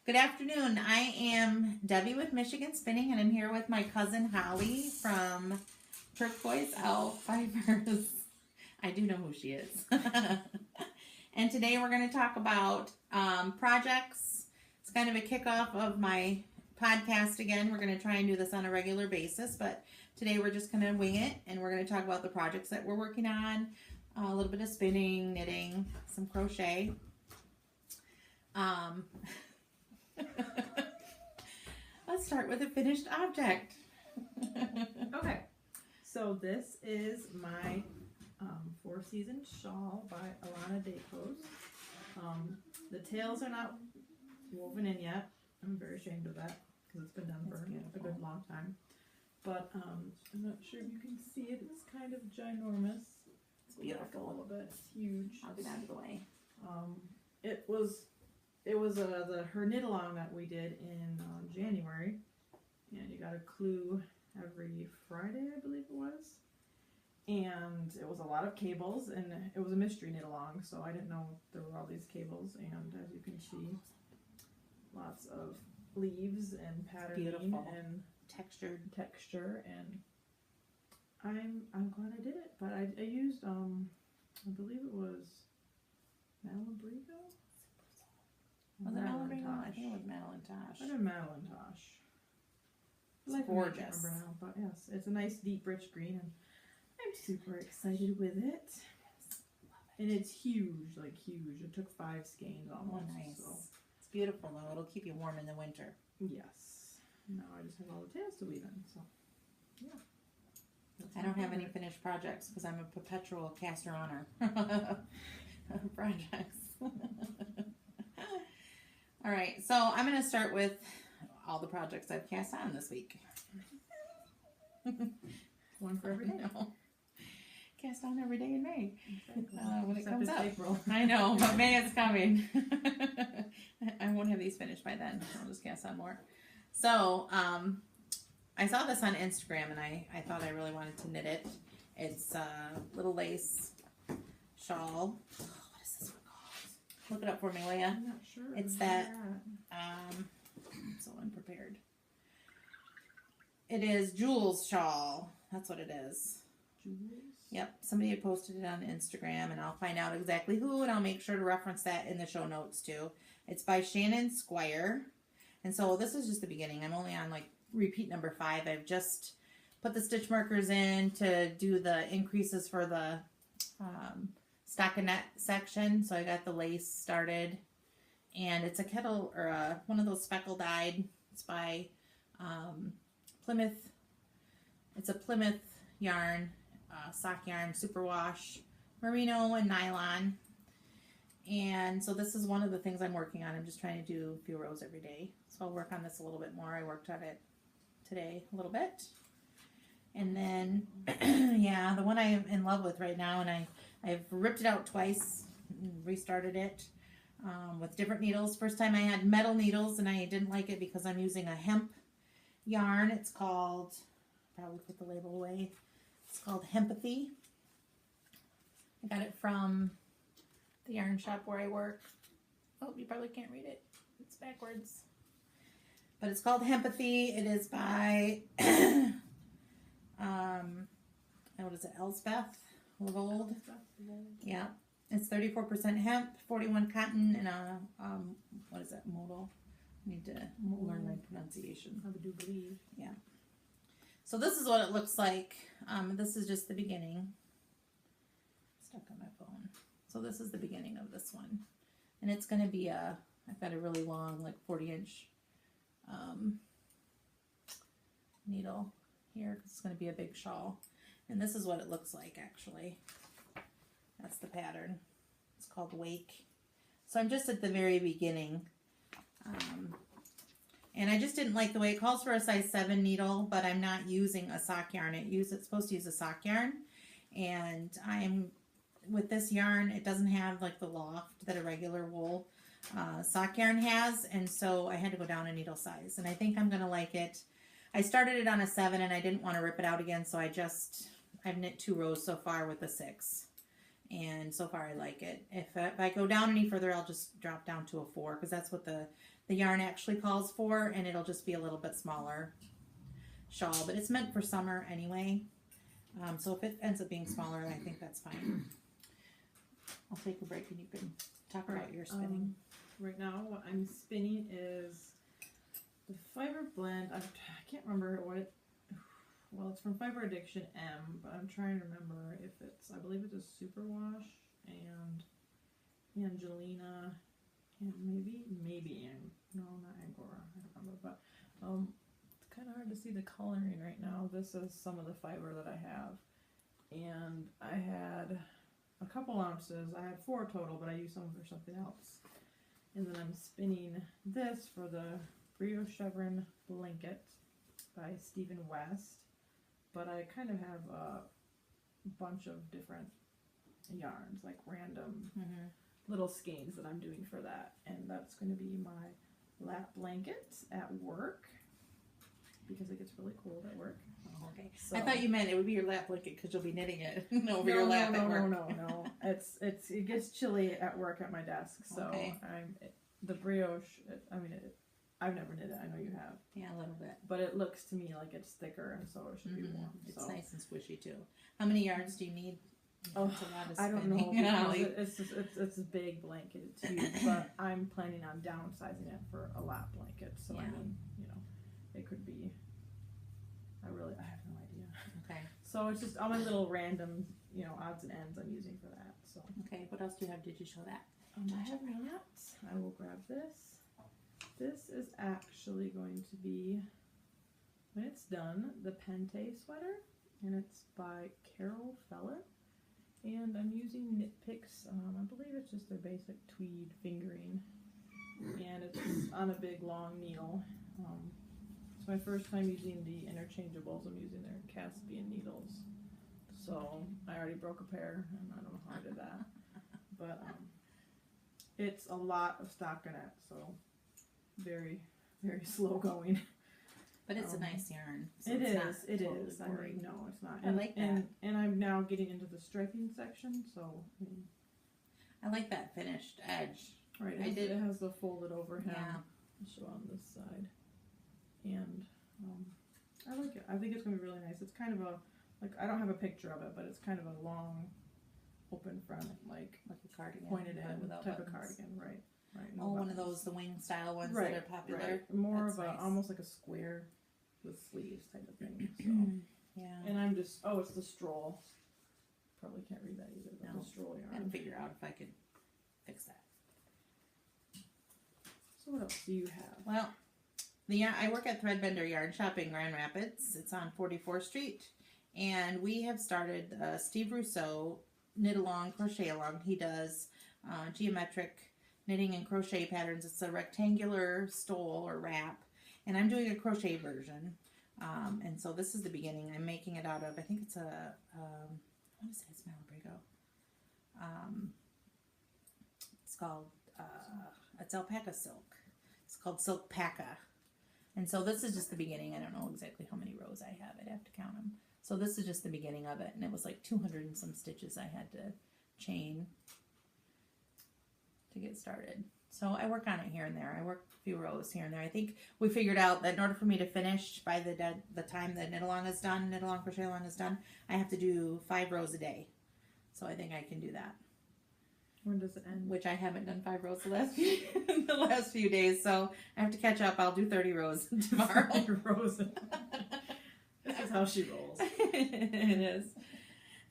Good afternoon. I am Debbie with Michigan Spinning, and I'm here with my cousin Holly from Turquoise Fibers. I do know who she is. And today we're going to talk about projects. It's kind of a kickoff of my podcast again. We're going to try and do this on a regular basis, but today we're just going to wing it, and we're going to talk about the projects that we're working on, a little bit of spinning, knitting, some crochet. Let's start with a finished object. Okay, so this is my Four Seasons shawl by Alana Dacos. The tails are not woven in yet. I'm very ashamed of that because it's been done for a good long time. But I'm not sure if you can see it. It's kind of ginormous. It's beautiful. A little bit. It's huge. I'll get out of the way. It was her knit along that we did in January, and you got a clue every Friday, I believe it was. And it was a lot of cables, and it was a mystery knit along, so I didn't know there were all these cables. And as you can see, lots of leaves and patterning. Beautiful. And texture, and I'm glad I did it. But I used I believe it was Malabrigo. Was it Malabrigo? I think it was Madelinetosh. I did Madelinetosh. It's gorgeous. Now, but yes, it's a nice deep rich green, and I'm super excited with it. And it's huge, like huge. It took 5 skeins almost. Oh, nice. So. It's beautiful though. It'll keep you warm in the winter. Yes. Now I just have all the tails to weave in. So yeah. I don't have any finished projects because I'm a perpetual caster honor projects. All right, so I'm going to start with all the projects I've cast on this week. One for every day. Cast on every day in May when it Except comes it's up. April. I know, but May is coming. I won't have these finished by then. I'll just cast on more. So I saw this on Instagram, and I thought I really wanted to knit it. It's a little lace shawl. What is this one called? Look it up for me, will ya? I'm not sure. It's that, I'm so unprepared. It is Jules shawl. That's what it is. Jules? Yep. Somebody had posted it on Instagram, and I'll find out exactly who, and I'll make sure to reference that in the show notes too. It's by Shannon Squire. And so this is just the beginning. I'm only on like repeat number 5. I've just put the stitch markers in to do the increases for the stockinette section. So I got the lace started, and it's a kettle or one of those speckle dyed. It's by Plymouth. It's a Plymouth yarn, sock yarn, superwash, merino, and nylon. And so this is one of the things I'm working on. I'm just trying to do a few rows every day. So I'll work on this a little bit more. I worked on it today a little bit. And then, yeah, the one I am in love with right now, and I've ripped it out twice, restarted it with different needles. First time I had metal needles, and I didn't like it because I'm using a hemp yarn. It's called, probably put the label away, it's called Hempathy. I got it from the yarn shop where I work. Oh, you probably can't read it. It's backwards. But it's called Hempathy. It is by, what is it, Elspeth Levold? Yeah. It's 34% hemp, 41 cotton, and a, what is that, modal? I need to learn my pronunciation. I do believe. Yeah. So this is what it looks like. This is just the beginning. Stuck on my phone. So this is the beginning of this one. And it's going to be I've got a really long, like 40-inch needle here. It's going to be a big shawl. And this is what it looks like, actually. That's the pattern. It's called Wake. So I'm just at the very beginning. And I just didn't like the way it calls for a size 7 needle, but I'm not using a sock yarn. It's supposed to use a sock yarn. And with this yarn, it doesn't have like the loft that a regular wool sock yarn has, and so I had to go down a needle size, and I think I'm gonna like it. I started it on a 7, and I didn't want to rip it out again, so I've knit 2 rows so far with a 6, And so far I like it. If I go down any further, I'll just drop down to a 4 because that's what the yarn actually calls for, and it'll just be a little bit smaller shawl. But it's meant for summer anyway. So if it ends up being smaller, I think that's fine. I'll take a break and you can talk about your spinning. Right now, what I'm spinning is the Fiber Blend. I can't remember what it. Well, it's from Fiber Addiction M, but I'm trying to remember if it's. I believe it's a Superwash and Angelina, and maybe no, not Angora. I don't remember, but it's kind of hard to see the coloring right now. This is some of the fiber that I have, and I had a couple ounces. I had 4 total, but I used some for something else. And then I'm spinning this for the Brio Chevron Blanket by Stephen West. But I kind of have a bunch of different yarns, like random little skeins that I'm doing for that. And that's going to be my lap blanket at work because it gets really cold at work. Oh, okay. So, I thought you meant it would be your lap blanket because you'll be knitting it over your lap at work. No. It gets chilly at work at my desk, so okay. The brioche. I've never knit it. I know you have. Yeah, a little bit. But it looks to me like it's thicker, and so it should be warm. It's nice and squishy too. How many yards do you need? Oh, That's a lot of I don't know. Because It's a big blanket. It's huge, but I'm planning on downsizing it for a lap blanket. So yeah. I mean, it could be. I have no idea. Okay. So it's just all my little random, odds and ends I'm using for that. So. Okay. What else do you have? Did you show that? I have that. I will grab this. This is actually going to be, when it's done, the Pente sweater, and it's by Carol Feller. And I'm using Knit Picks. I believe it's just their basic tweed fingering, and it's on a big long needle. It's my first time using the interchangeables. I'm using their Caspian needles. So I already broke a pair, and I don't know how I did that. But it's a lot of stockinette, so very, very slow going. But it's a nice yarn. So it it's is. Not totally boring. No, it's not. I like that. And I'm now getting into the striping section, so. I like that finished edge. Right, it has the folded over hem. Yeah. Show on this side. And I like it. I think it's going to be really nice. It's kind of I don't have a picture of it, but it's kind of a long, open front, like a cardigan. Pointed in without type buttons. of cardigan, right. No one of buttons. those, the wing style ones right, that are popular. Right. More That's of nice. almost like a square with sleeves type of thing. So. Yeah. And I'm just, it's the stroll. Probably can't read that either, but No. the stroll yarn. I had to figure out if I could fix that. So what else do you have? Well, I work at Threadbender Yarn Shop in Grand Rapids. It's on 44th Street. And we have started Steve Rousseau knit along, crochet along. He does geometric knitting and crochet patterns. It's a rectangular stole or wrap. And I'm doing a crochet version. And so this is the beginning. I'm making it out of, I think it's I want to say it's Malabrigo. It's called, it's alpaca silk. It's called Silk Paca. And so this is just the beginning. I don't know exactly how many rows I have. I'd have to count them. So this is just the beginning of it. And it was like 200 and some stitches I had to chain to get started. So I work on it here and there. I work a few rows here and there. I think we figured out that in order for me to finish by the time that knit along is done, knit along crochet along is done, I have to do 5 rows a day. So I think I can do that. When does it end? Which I haven't done 5 rows the last few days, so I have to catch up. I'll do 30 rows tomorrow. 30 rows. This is how she rolls. It is.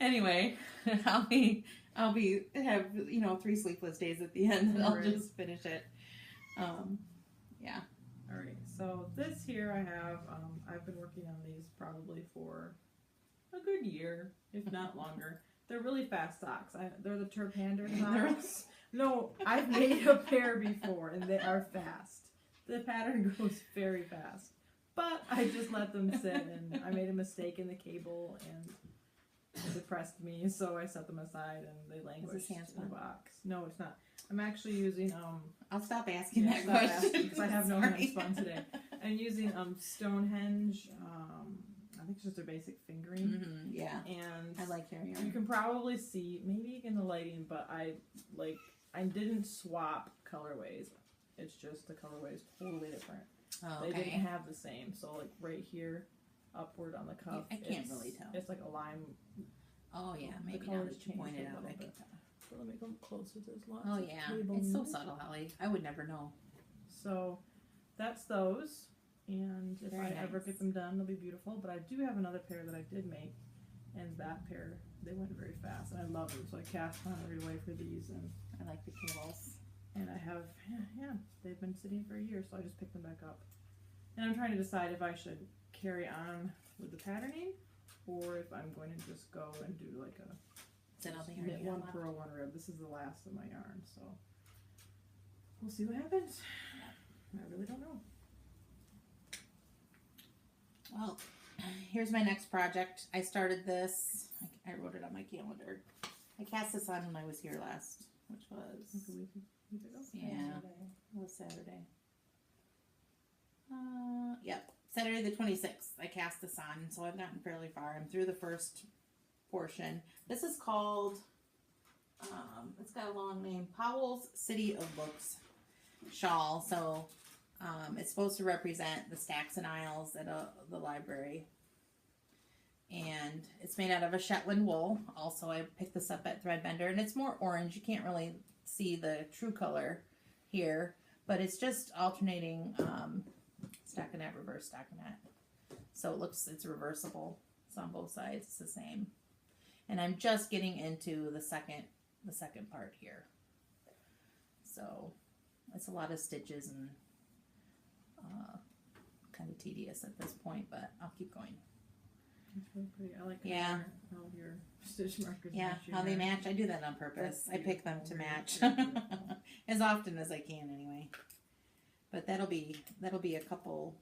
Anyway, I'll have 3 sleepless days at the end, and I'll just finish it. Yeah. All right. So this here I have. I've been working on these probably for a good year, if not longer. They're really fast socks. They're the Turpander socks. No, I've made a pair before, and they are fast. The pattern goes very fast. But I just let them sit, and I made a mistake in the cable, and it depressed me, so I set them aside, and they languished in the box. No, it's not. I'm actually using... I'll stop asking that question. Because I have no handspun today. I'm using Stonehenge... I think it's just a basic fingering. Mm-hmm. Yeah. And I like hair you yarn. can probably see, maybe in the lighting, but I didn't swap colorways. It's just the colorway is totally different. Oh, They okay. didn't have the same. So like right here, upward on the cuff, I can't really tell. It's like a lime. Oh yeah, The maybe now colors that you changed pointed a out, little I can bit. tell. So let me come closer. There's lots Oh of yeah, table it's so news. subtle, Holly. I would never know. So that's those. And if Very I ever nice. get them done, they'll be beautiful. But I do have another pair that I did make, and that pair, they went very fast, and I love them. So I cast on right away for these, and I like the cables. I have, yeah, they've been sitting for a year, so I just picked them back up. And I'm trying to decide if I should carry on with the patterning, or if I'm going to just go and do like a Is that all the yarn knit you got one left? purl, one rib. This is the last of my yarn, so we'll see what happens. I really don't know. Well, here's my next project. I started this. I wrote it on my calendar. I cast this on when I was here last, which was Like a week ago. yeah, it was Saturday. Yep, Saturday the 26th. I cast this on, so I've gotten fairly far. I'm through the first portion. This is called. It's got a long name. Powell's City of Books shawl. So. It's supposed to represent the stacks and aisles at the library. And it's made out of a Shetland wool. Also, I picked this up at Threadbender, and it's more orange. You can't really see the true color here, but it's just alternating stockinette, reverse stockinette. So it's reversible. It's on both sides. It's the same. And I'm just getting into the second part here. So it's a lot of stitches and kind of tedious at this point, but I'll keep going. It's really pretty. I like Yeah. how your stitch markers Yeah, match your how they yarn. match. I do that on purpose. That's I pick them to beautiful. match Very beautiful. as often as I can, anyway. But that'll be a couple,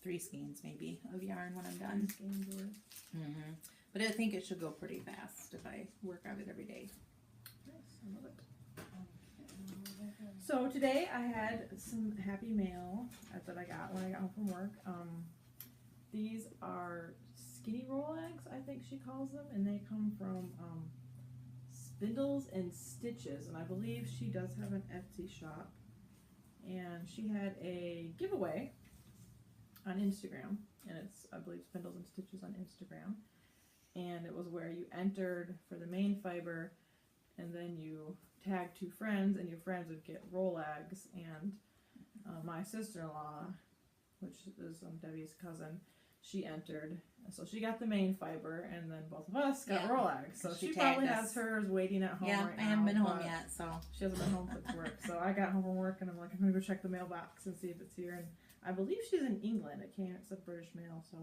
3 skeins maybe of yarn when I'm done. Mm-hmm. But I think it should go pretty fast if I work on it every day. Nice, I love it. So today I had some happy mail that I got when I got home from work. These are skinny roll eggs, I think she calls them, and they come from Spindles and Stitches, and I believe she does have an Etsy shop. And she had a giveaway on Instagram, and it's, I believe, Spindles and Stitches on Instagram. And it was where you entered for the main fiber, and then you tag 2 friends, and your friends would get roll eggs. And my sister-in-law, which is Debbie's cousin, she entered, so she got the main fiber, and then both of us got roll eggs. So she probably has hers waiting at home right now. I haven't been home yet, so she hasn't been home since work. So I got home from work, and I'm like, I'm gonna go check the mailbox and see if it's here. And I believe she's in England. It's a British mail, so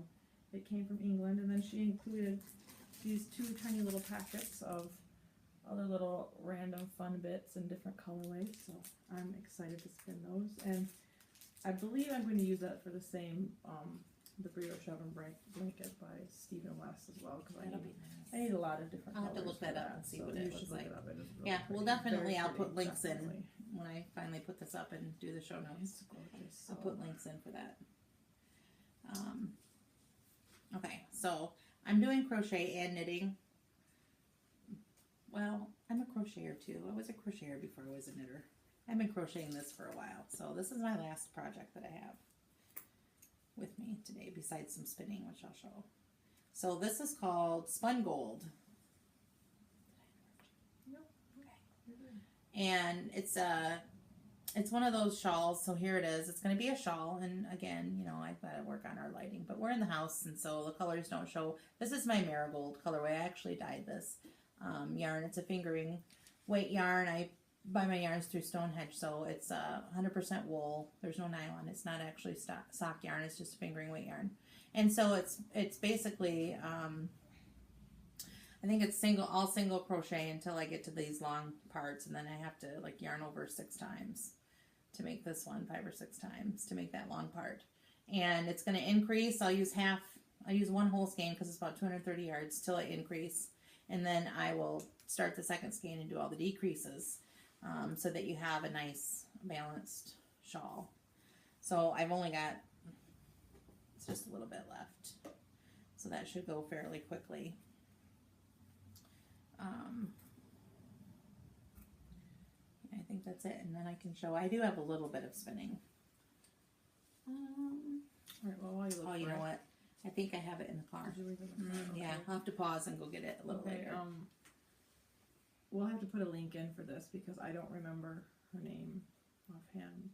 it came from England. And then she included these 2 tiny little packets of other little random fun bits in different colorways. So I'm excited to spin those. And I believe I'm going to use that for the same, the brioche oven blanket by Stephen West as well, because that'll be I nice. need a lot of different I'll have colors. to look for that up and see so what you it should looks look like. it up. It is really Yeah, well, pretty. definitely Very I'll put pretty, links definitely. in when I finally put this up and do the show notes. It's gorgeous. I'll put links in for that. Okay, so I'm doing crochet and knitting. Well, I'm a crocheter too. I was a crocheter before I was a knitter. I've been crocheting this for a while, so this is my last project that I have with me today, besides some spinning, which I'll show. So this is called Spun Gold. And it's one of those shawls. So here it is. It's going to be a shawl, and again, you know, I've got to work on our lighting, but we're in the house, and so the colors don't show. This is my marigold colorway. I actually dyed this yarn. It's a fingering weight yarn. I buy my yarns through Stonehenge, so it's 100% wool. There's no nylon. It's not actually sock yarn. It's just a fingering weight yarn, and so it's basically. I think it's all single crochet until I get to these long parts, and then I have to like yarn over 6 times to make this one, 5 or 6 times to make that long part. And it's going to increase. I'll use 1 whole skein because it's about 230 yards till I increase, and then I will start the second skein and do all the decreases so that you have a nice balanced shawl. So I've only got, it's just a little bit left. So that should go fairly quickly. I think that's it, and then I can show. I do have a little bit of spinning. All right, well, while you look Oh, you for know it, what? I think I have it in the car. did you leave it in the car? Yeah, Okay. I'll have to pause and go get it a little Okay, later. we'll have to put a link in for this because I don't remember her name offhand.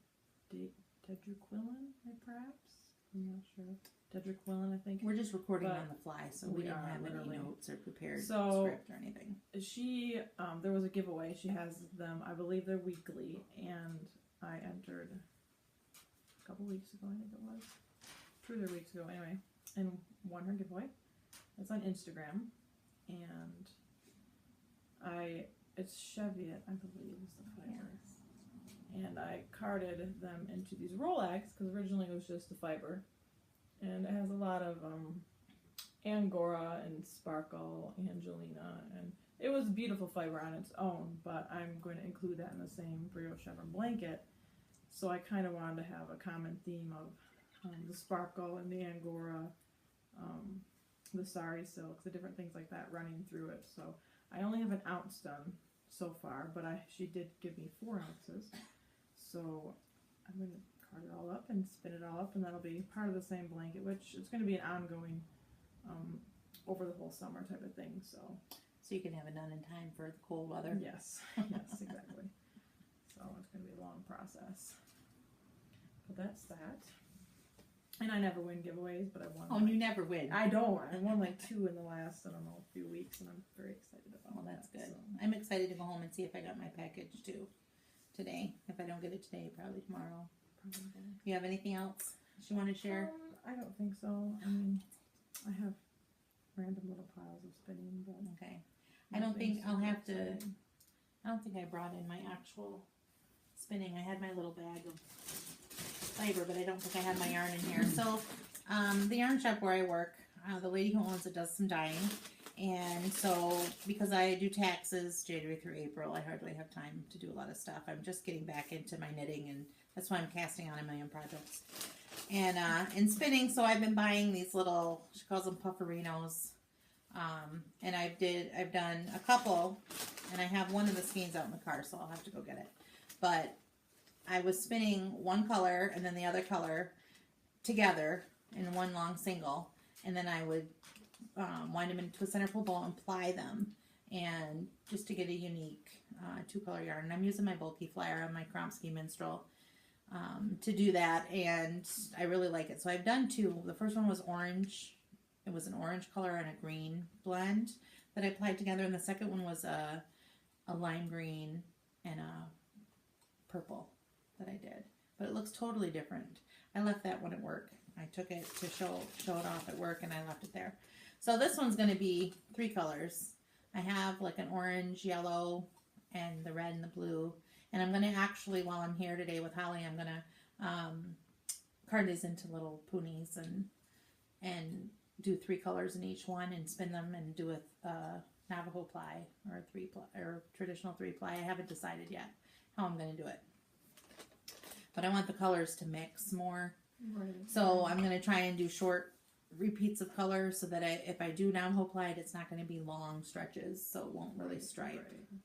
Tedraquilin, perhaps? I'm not sure. Tedraquilin, I think. We're just recording but on the fly, so we we didn't are, have literally. any notes or prepared So- script or anything. She, there was a giveaway. She has them, I believe they're weekly, and I entered a couple weeks ago, I think it was. 2 or 3 weeks ago, anyway, and won her giveaway. It's on Instagram, and it's Cheviot, I believe, is the fiber. And I carded them into these Rolex, because originally it was just the fiber. And it has a lot of Angora and Sparkle, Angelina, and it was beautiful fiber on its own, but I'm going to include that in the same Brio Chevron blanket. So I kind of wanted to have a common theme of the Sparkle and the Angora, the Sari silks, the different things like that running through it. So I only have an ounce done so far, but she did give me 4 ounces. So I'm going to card it all up and spin it all up, and that'll be part of the same blanket, which is going to be an ongoing over the whole summer type of thing. So you can have it done in time for the cold weather. yes, yes, exactly. So it's going to be a long process. But that's that. And I never win giveaways, but I won. Oh, and you never win. I don't. I won like 2 in the last, I don't know, few weeks, and I'm very excited about Well, that's that. good. So. I'm excited to go home and see if I got my package too today. If I don't get it today, probably tomorrow. Probably. You have anything else you want to share? I don't think so. I mean, I have random little piles of spinning, but Okay. I don't think nothing I'll super have to. exciting. I don't think I brought in my actual spinning. I had my little bag of fiber, but I don't think I had my yarn in here. So, the yarn shop where I work, the lady who owns it does some dyeing. And so, because I do taxes January through April, I hardly have time to do a lot of stuff. I'm just getting back into my knitting, and that's why I'm casting on in my own projects. And in spinning, so I've been buying these little, she calls them pufferinos. And I've done a couple, and I have one of the skeins out in the car, so I'll have to go get it. But I was spinning one color and then the other color together in one long single, and then I would wind them into a center pull ball and ply them, and just to get a unique 2-color yarn. And I'm using my bulky flyer on my Kromsky Minstrel to do that, and I really like it. So I've done 2. The first one was orange. It was an orange color and a green blend that I applied together, and the second one was a lime green and a purple that I did. But it looks totally different. I left that one at work. I took it to show it off at work, and I left it there. So this one's going to be 3 colors. I have like an orange, yellow, and the red and the blue. And I'm going to actually, while I'm here today with Holly, I'm going to card these into little ponies and do 3 colors in each one and spin them and do a Navajo ply or a 3-ply or traditional 3-ply. I haven't decided yet how I'm going to do it. But I want the colors to mix more. Right. So I'm going to try and do short repeats of color so that if I do Navajo plied, it's not going to be long stretches, so it won't really stripe. Right.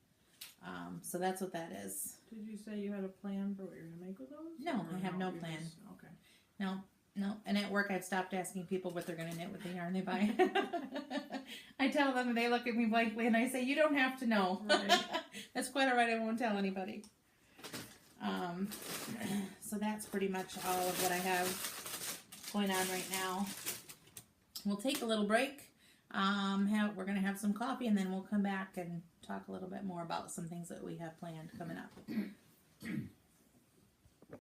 So that's what that is. Did you say you had a plan for what you're going to make with those? No, Or I have no you plan. Okay. No. And at work, I've stopped asking people what they're going to knit with the yarn they buy. I tell them, and they look at me blankly, and I say, you don't have to know. Right. That's quite all right. I won't tell anybody. So that's pretty much all of what I have going on right now. We'll take a little break. We're going to have some coffee, and then we'll come back and talk a little bit more about some things that we have planned coming up.